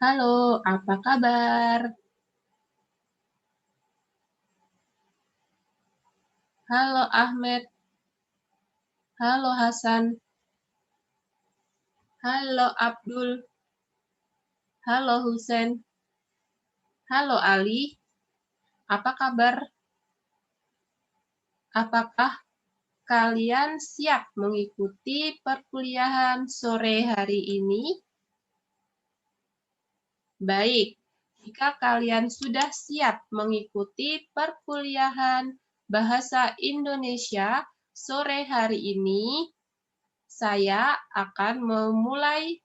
Halo, apa kabar? Halo Ahmed, halo Hasan, halo Abdul, halo Husen, halo Ali, apa kabar? Apakah kalian siap mengikuti perkuliahan sore hari ini? Baik, jika kalian sudah siap mengikuti perkuliahan Bahasa Indonesia sore hari ini, saya akan memulai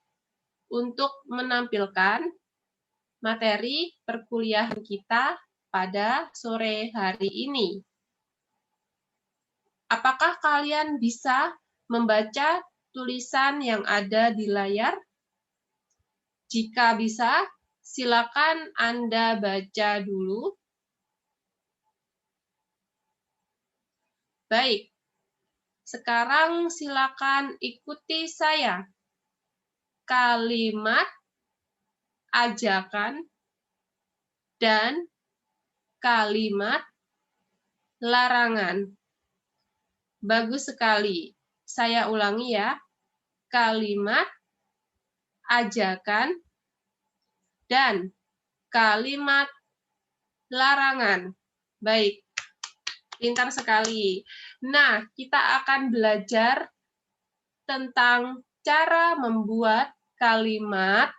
untuk menampilkan materi perkuliahan kita pada sore hari ini. Apakah kalian bisa membaca tulisan yang ada di layar? Jika bisa, silakan Anda baca dulu. Baik, sekarang silakan ikuti saya. Kalimat ajakan dan kalimat larangan. Bagus sekali. Saya ulangi ya. Kalimat ajakan dan kalimat larangan. Baik, pintar sekali. Nah, kita akan belajar tentang cara membuat kalimat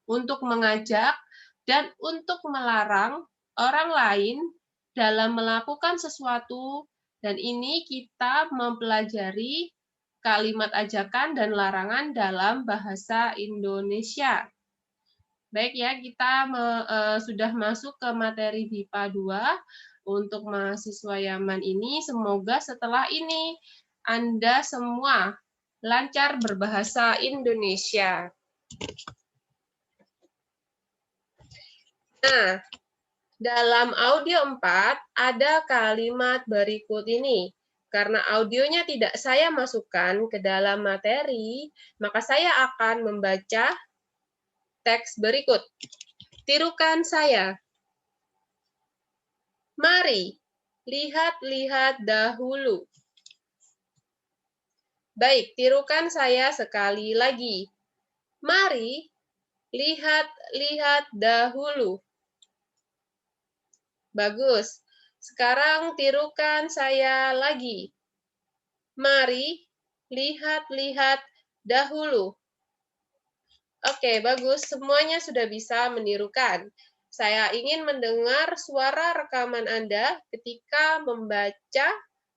untuk mengajak dan untuk melarang orang lain dalam melakukan sesuatu, dan ini kita mempelajari kalimat ajakan dan larangan dalam bahasa Indonesia. Baik ya, kita sudah masuk ke materi HIPA 2 untuk mahasiswa Yaman ini. Semoga setelah ini Anda semua lancar berbahasa Indonesia. Nah, dalam audio 4 ada kalimat berikut ini. Karena audionya tidak saya masukkan ke dalam materi, maka saya akan membaca teks berikut. Tirukan saya. Mari, lihat-lihat dahulu. Baik, tirukan saya sekali lagi. Mari, lihat-lihat dahulu. Bagus. Sekarang tirukan saya lagi. Mari, lihat-lihat dahulu. Oke, bagus. Semuanya sudah bisa menirukan. Saya ingin mendengar suara rekaman Anda ketika membaca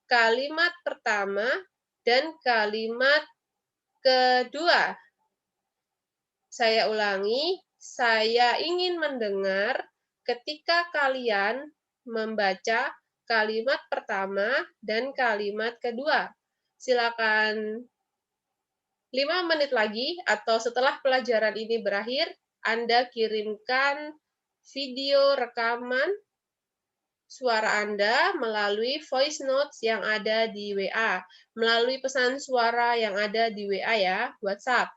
kalimat pertama dan kalimat kedua. Saya ulangi, saya ingin mendengar ketika kalian membaca kalimat pertama dan kalimat kedua. Silakan 5 menit lagi atau setelah pelajaran ini berakhir, Anda kirimkan video rekaman suara Anda melalui voice notes yang ada di WA, melalui pesan suara yang ada di WA ya, WhatsApp.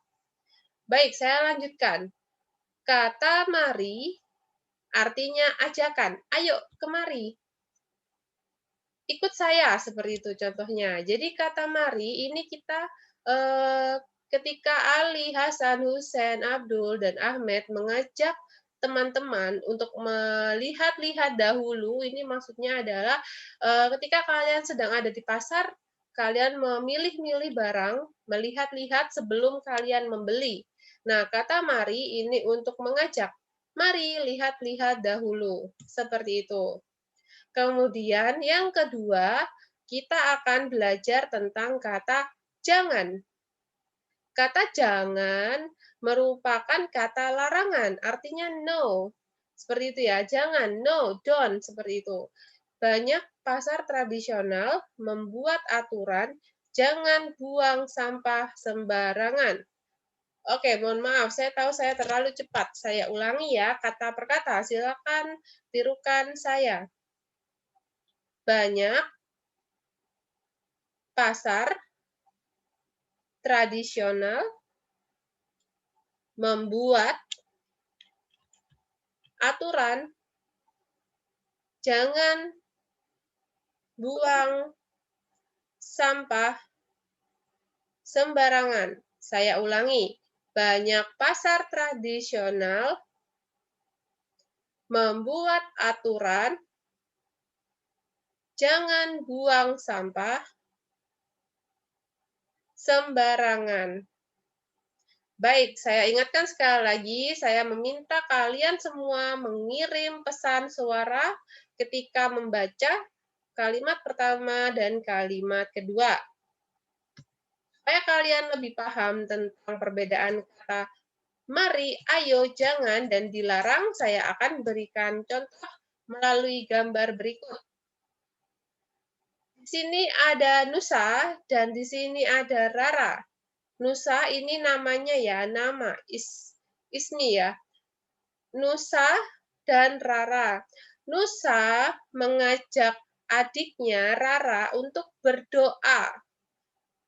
Baik, saya lanjutkan. Kata mari artinya ajakan. Ayo, kemari. Ikut saya, seperti itu contohnya. Jadi kata mari ini kita ketika Ali, Hasan, Husen, Abdul, dan Ahmed mengajak teman-teman untuk melihat-lihat dahulu, ini maksudnya adalah ketika kalian sedang ada di pasar, kalian memilih-milih barang, melihat-lihat sebelum kalian membeli. Nah, kata mari ini untuk mengajak. Mari lihat-lihat dahulu. Seperti itu. Kemudian yang kedua, kita akan belajar tentang kata jangan. Kata jangan merupakan kata larangan, artinya no. Seperti itu ya, jangan, no, don't, seperti itu. Banyak pasar tradisional membuat aturan jangan buang sampah sembarangan. Oke, mohon maaf, saya tahu saya terlalu cepat. Saya ulangi ya, kata per kata. Silakan tirukan saya. Banyak pasar tradisional membuat aturan, jangan buang sampah sembarangan. Saya ulangi, banyak pasar tradisional membuat aturan, jangan buang sampah sembarangan. Baik, saya ingatkan sekali lagi, saya meminta kalian semua mengirim pesan suara ketika membaca kalimat pertama dan kalimat kedua. Supaya kalian lebih paham tentang perbedaan kata mari, ayo, jangan, dan dilarang, saya akan berikan contoh melalui gambar berikut. Di sini ada Nusa dan di sini ada Rara. Nusa ini namanya ya, nama ismi ya. Nusa dan Rara. Nusa mengajak adiknya Rara untuk berdoa.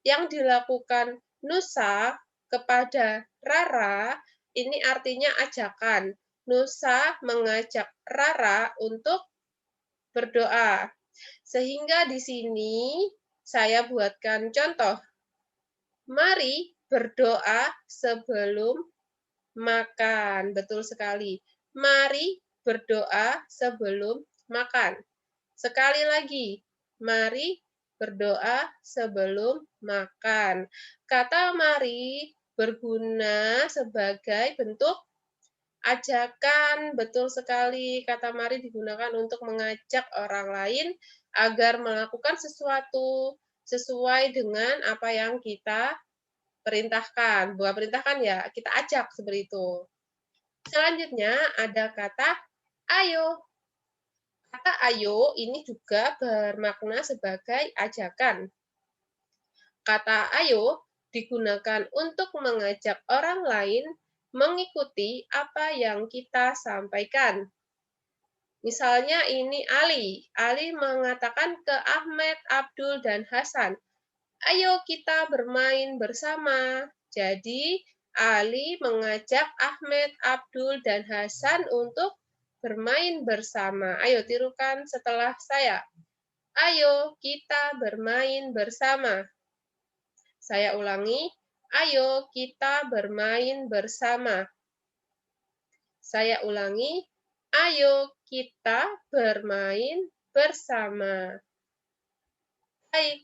Yang dilakukan Nusa kepada Rara ini artinya ajakan. Nusa mengajak Rara untuk berdoa. Sehingga di sini saya buatkan contoh. Mari berdoa sebelum makan. Betul sekali. Mari berdoa sebelum makan. Sekali lagi, mari berdoa sebelum makan. Kata mari berguna sebagai bentuk ajakan. Betul sekali, kata mari digunakan untuk mengajak orang lain agar melakukan sesuatu sesuai dengan apa yang kita perintahkan. Bukan perintahkan ya, kita ajak seperti itu. Selanjutnya ada kata ayo. Kata ayo ini juga bermakna sebagai ajakan. Kata ayo digunakan untuk mengajak orang lain mengikuti apa yang kita sampaikan. Misalnya ini Ali. Ali mengatakan ke Ahmed, Abdul, dan Hasan, ayo kita bermain bersama. Jadi, Ali mengajak Ahmed, Abdul, dan Hasan untuk bermain bersama. Ayo tirukan setelah saya. Ayo kita bermain bersama. Saya ulangi, ayo kita bermain bersama. Saya ulangi, ayo kita bermain bersama. Baik,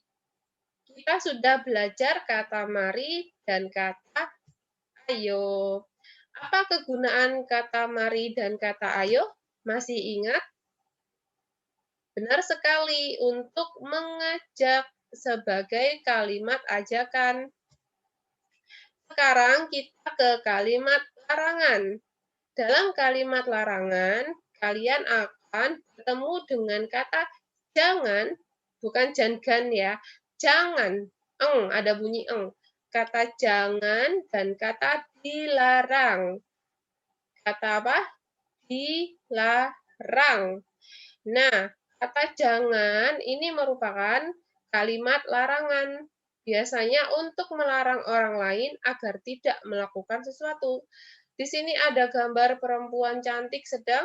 kita sudah belajar kata mari dan kata ayo. Apa kegunaan kata mari dan kata ayo? Masih ingat? Benar sekali, untuk mengajak sebagai kalimat ajakan. Sekarang kita ke kalimat larangan. Dalam kalimat larangan, kalian akan bertemu dengan kata jangan, bukan jangan ya, jangan, ada bunyi eng. Kata jangan dan kata dilarang. Kata apa? Dilarang. Nah, kata jangan ini merupakan kalimat larangan. Biasanya untuk melarang orang lain agar tidak melakukan sesuatu. Di sini ada gambar perempuan cantik sedang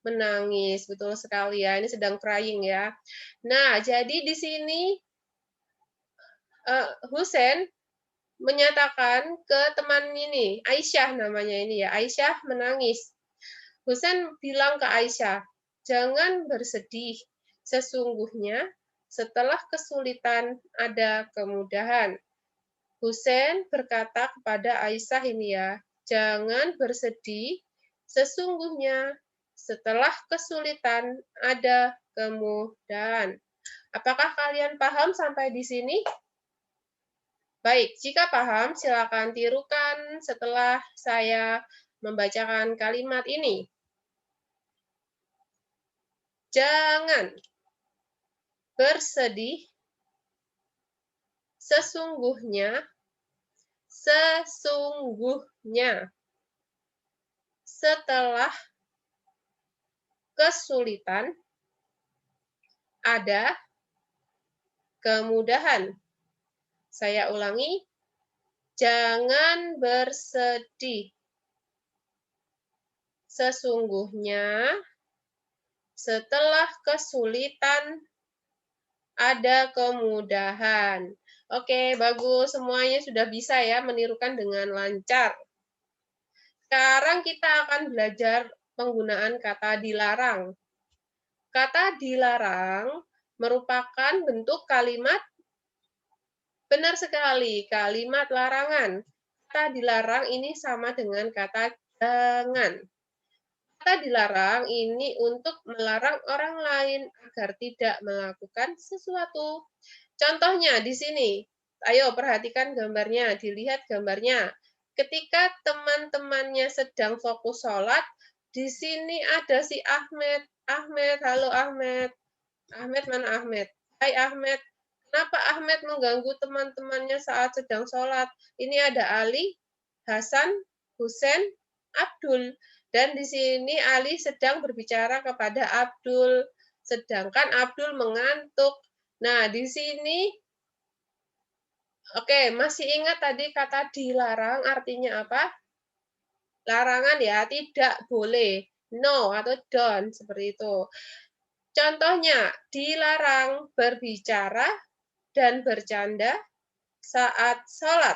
menangis. Betul sekali ya, ini sedang crying ya. Nah, jadi di sini Husein menyatakan ke teman ini, Aisyah namanya ini ya, Aisyah menangis. Husein bilang ke Aisyah, jangan bersedih, sesungguhnya setelah kesulitan ada kemudahan. Husein berkata kepada Aisyah ini ya, jangan bersedih, sesungguhnya setelah kesulitan ada kemudahan. Apakah kalian paham sampai di sini? Baik, jika paham, silakan tirukan setelah saya membacakan kalimat ini. Jangan bersedih, sesungguhnya setelah kesulitan ada kemudahan. Saya ulangi, jangan bersedih, Sesungguhnya setelah kesulitan ada kemudahan. Oke, bagus. Semuanya sudah bisa ya menirukan dengan lancar. Sekarang kita akan belajar penggunaan kata dilarang. Kata dilarang merupakan bentuk kalimat, benar sekali, kalimat larangan. Kata dilarang ini sama dengan kata jangan. Kata dilarang ini untuk melarang orang lain agar tidak melakukan sesuatu. Contohnya di sini, ayo perhatikan gambarnya, dilihat gambarnya. Ketika teman-temannya sedang fokus sholat, di sini ada si Ahmed. Ahmed, halo Ahmed. Ahmed, mana Ahmed? Hai Ahmed, kenapa Ahmed mengganggu teman-temannya saat sedang sholat? Ini ada Ali, Hasan, Husen, Abdul. Dan di sini Ali sedang berbicara kepada Abdul, sedangkan Abdul mengantuk. Nah, di sini, oke, masih ingat tadi kata dilarang artinya apa? Larangan ya, tidak boleh. No atau don't, seperti itu. Contohnya, dilarang berbicara dan bercanda saat sholat.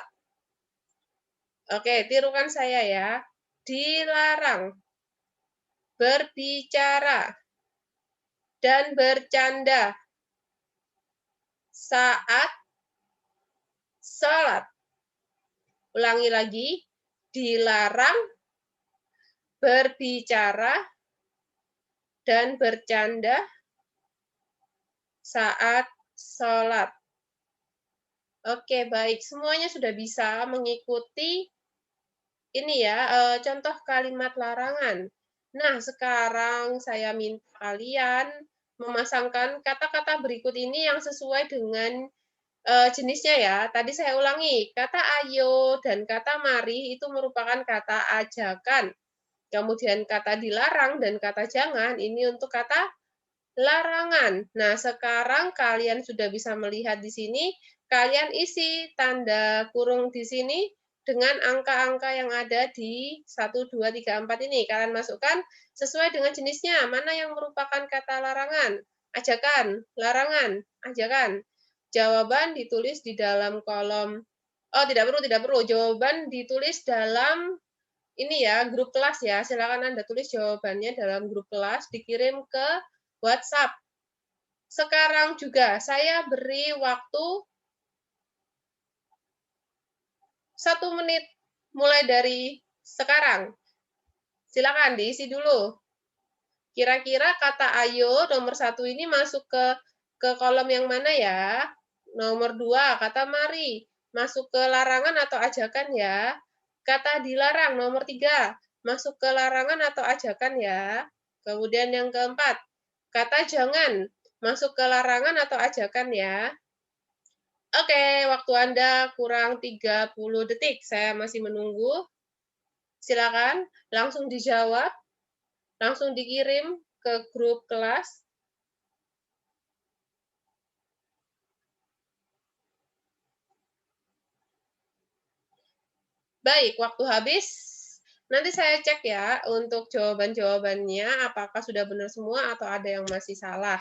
Oke, tirukan saya ya. Dilarang berbicara dan bercanda saat sholat. Ulangi lagi, dilarang berbicara dan bercanda saat sholat. Oke, baik. Semuanya sudah bisa mengikuti ini ya, contoh kalimat larangan. Nah, sekarang saya minta kalian memasangkan kata-kata berikut ini yang sesuai dengan jenisnya ya. Tadi saya ulangi, kata ayo dan kata mari itu merupakan kata ajakan. Kemudian kata dilarang dan kata jangan ini untuk kata larangan. Nah, sekarang kalian sudah bisa melihat di sini, kalian isi tanda kurung di sini dengan angka-angka yang ada di 1, 2, 3, 4 ini. Kalian masukkan sesuai dengan jenisnya, mana yang merupakan kata larangan, ajakan, larangan, ajakan. Jawaban ditulis di dalam kolom, oh tidak perlu, jawaban ditulis dalam ini ya, grup kelas ya. Silakan Anda tulis jawabannya dalam grup kelas, dikirim ke WhatsApp. Sekarang juga saya beri waktu 1 menit mulai dari sekarang. Silakan diisi dulu. Kira-kira kata ayo nomor 1 ini masuk ke kolom yang mana ya? Nomor 2, kata mari. Masuk ke larangan atau ajakan ya? Kata dilarang nomor 3, masuk ke larangan atau ajakan ya? Kemudian yang keempat, kata jangan, masuk ke larangan atau ajakan ya? Oke, waktu Anda kurang 30 detik. Saya masih menunggu. Silakan langsung dijawab, langsung dikirim ke grup kelas. Baik, waktu habis. Nanti saya cek ya untuk jawaban-jawabannya apakah sudah benar semua atau ada yang masih salah.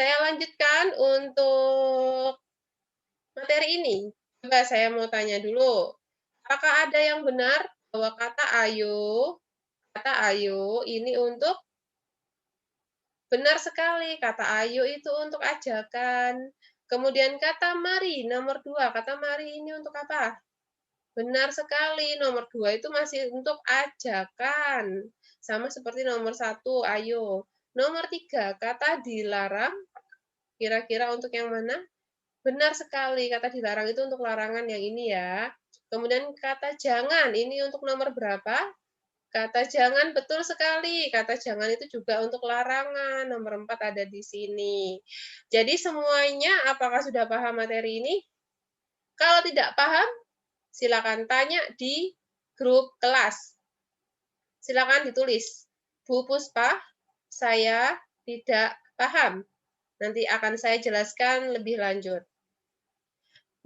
Saya lanjutkan untuk materi ini. Coba saya mau tanya dulu. Apakah ada yang benar bahwa kata ayo ini untuk benar sekali, kata ayo itu untuk ajakan. Kemudian kata mari, nomor 2, kata mari ini untuk apa? Benar sekali, nomor 2 itu masih untuk ajakan. Sama seperti nomor 1, ayo. Nomor 3, kata dilarang, kira-kira untuk yang mana? Benar sekali, kata dilarang itu untuk larangan yang ini ya. Kemudian kata jangan, ini untuk nomor berapa? Kata jangan betul sekali, kata jangan itu juga untuk larangan, nomor 4 ada di sini. Jadi semuanya apakah sudah paham materi ini? Kalau tidak paham, silakan tanya di grup kelas. Silakan ditulis, Bu Puspa, saya tidak paham. Nanti akan saya jelaskan lebih lanjut.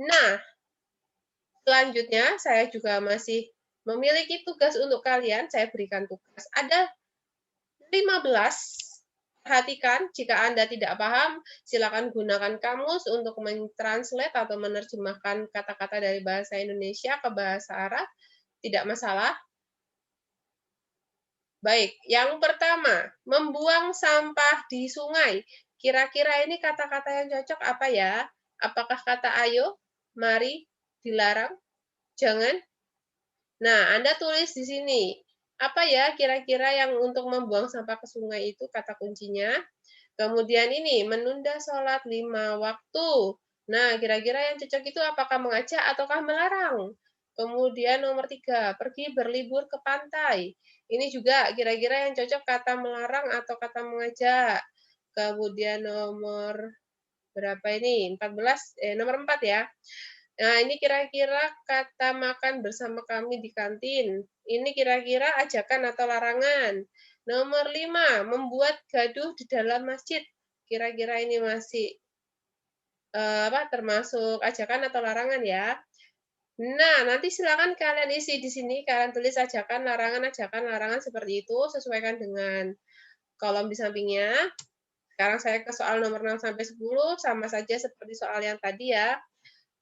Nah, selanjutnya saya juga masih memiliki tugas untuk kalian, saya berikan tugas. Ada 15. Perhatikan, jika Anda tidak paham, silakan gunakan kamus untuk mentranslate atau menerjemahkan kata-kata dari bahasa Indonesia ke bahasa Arab, tidak masalah. Baik, yang pertama, membuang sampah di sungai. Kira-kira ini kata-kata yang cocok apa ya? Apakah kata ayo, mari, dilarang, jangan? Nah, Anda tulis di sini. Apa ya kira-kira yang untuk membuang sampah ke sungai itu kata kuncinya? Kemudian ini, menunda sholat 5 waktu. Nah, kira-kira yang cocok itu apakah mengajak ataukah melarang? Kemudian nomor 3, pergi berlibur ke pantai. Ini juga kira-kira yang cocok kata melarang atau kata mengajak. Kemudian nomor berapa ini? 14, nomor 4 ya. Nah, ini kira-kira kata makan bersama kami di kantin. Ini kira-kira ajakan atau larangan. Nomor 5, membuat gaduh di dalam masjid. Kira-kira ini masih termasuk ajakan atau larangan ya. Nah, nanti silakan kalian isi di sini, kalian tulis ajakan, larangan seperti itu, sesuaikan dengan kolom di sampingnya. Sekarang saya ke soal nomor 6 sampai 10, sama saja seperti soal yang tadi ya.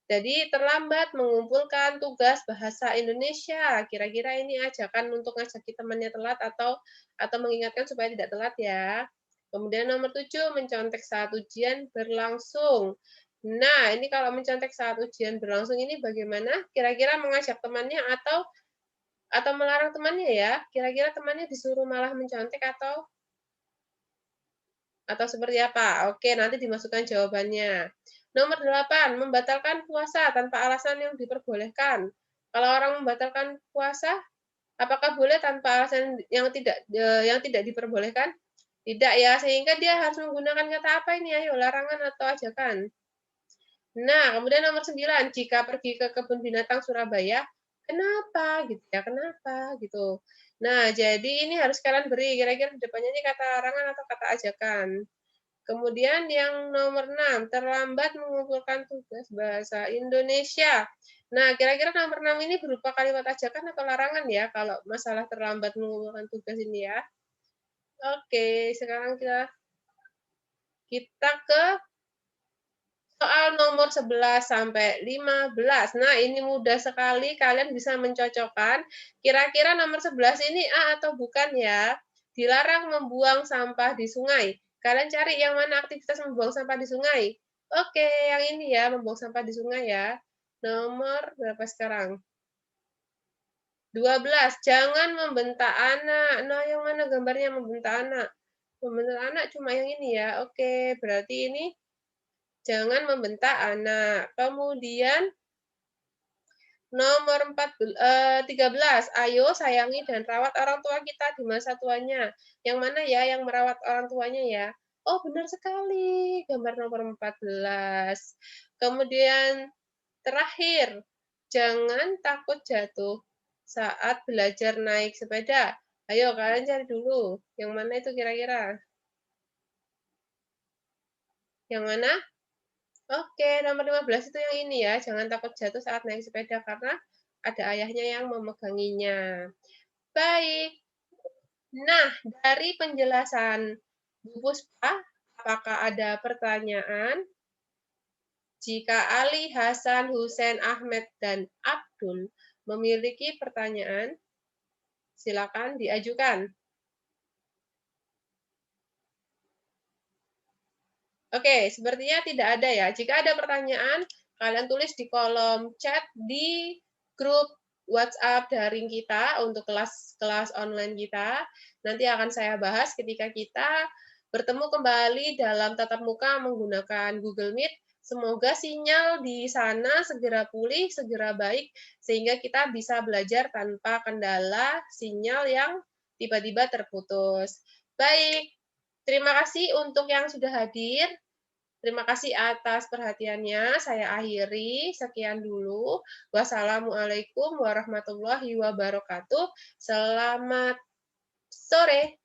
Jadi terlambat mengumpulkan tugas bahasa Indonesia. Kira-kira ini ajakan untuk ngajaki temannya telat atau mengingatkan supaya tidak telat ya. Kemudian nomor 7, mencontek saat ujian berlangsung. Nah, ini kalau mencontek saat ujian berlangsung ini bagaimana? Kira-kira mengajak temannya atau melarang temannya ya? Kira-kira temannya disuruh malah mencontek atau seperti apa? Oke, nanti dimasukkan jawabannya. Nomor 8, membatalkan puasa tanpa alasan yang diperbolehkan. Kalau orang membatalkan puasa, apakah boleh tanpa alasan yang tidak diperbolehkan? Tidak ya, sehingga dia harus menggunakan kata apa ini? Ayo, larangan atau ajakan? Nah, kemudian nomor 9, jika pergi ke kebun binatang Surabaya, kenapa gitu ya, kenapa gitu. Nah, jadi ini harus kalian beri kira-kira di depannya ini kata larangan atau kata ajakan. Kemudian yang nomor 6, terlambat mengumpulkan tugas bahasa Indonesia. Nah, kira-kira nomor 6 ini berupa kalimat ajakan atau larangan ya, kalau masalah terlambat mengumpulkan tugas ini ya. Oke, sekarang kita ke soal nomor 11 sampai 15. Nah, ini mudah sekali, kalian bisa mencocokkan. Kira-kira nomor 11 ini A atau bukan ya? Dilarang membuang sampah di sungai. Kalian cari yang mana aktivitas membuang sampah di sungai. Oke, yang ini ya, membuang sampah di sungai ya. Nomor berapa sekarang? 12. Jangan membentak anak. Nah, yang mana gambarnya membentak anak? Membentak anak cuma yang ini ya. Oke, berarti ini jangan membentak anak. Kemudian nomor 13, ayo sayangi dan rawat orang tua kita di masa tuanya. Yang mana ya yang merawat orang tuanya ya? Oh, benar sekali, gambar nomor 14. Kemudian terakhir, jangan takut jatuh saat belajar naik sepeda. Ayo kalian cari dulu, yang mana itu kira-kira? Yang mana? Oke, nomor 15 itu yang ini ya, jangan takut jatuh saat naik sepeda karena ada ayahnya yang memeganginya. Baik. Nah, dari penjelasan Bu Puspa, apakah ada pertanyaan? Jika Ali, Hasan, Husein, Ahmed, dan Abdul memiliki pertanyaan, silakan diajukan. Oke, sepertinya tidak ada ya. Jika ada pertanyaan, kalian tulis di kolom chat di grup WhatsApp daring kita untuk kelas online kita. Nanti akan saya bahas ketika kita bertemu kembali dalam tatap muka menggunakan Google Meet. Semoga sinyal di sana segera pulih, segera baik, sehingga kita bisa belajar tanpa kendala sinyal yang tiba-tiba terputus. Baik, terima kasih untuk yang sudah hadir. Terima kasih atas perhatiannya. Saya akhiri. Sekian dulu. Wassalamualaikum warahmatullahi wabarakatuh. Selamat sore.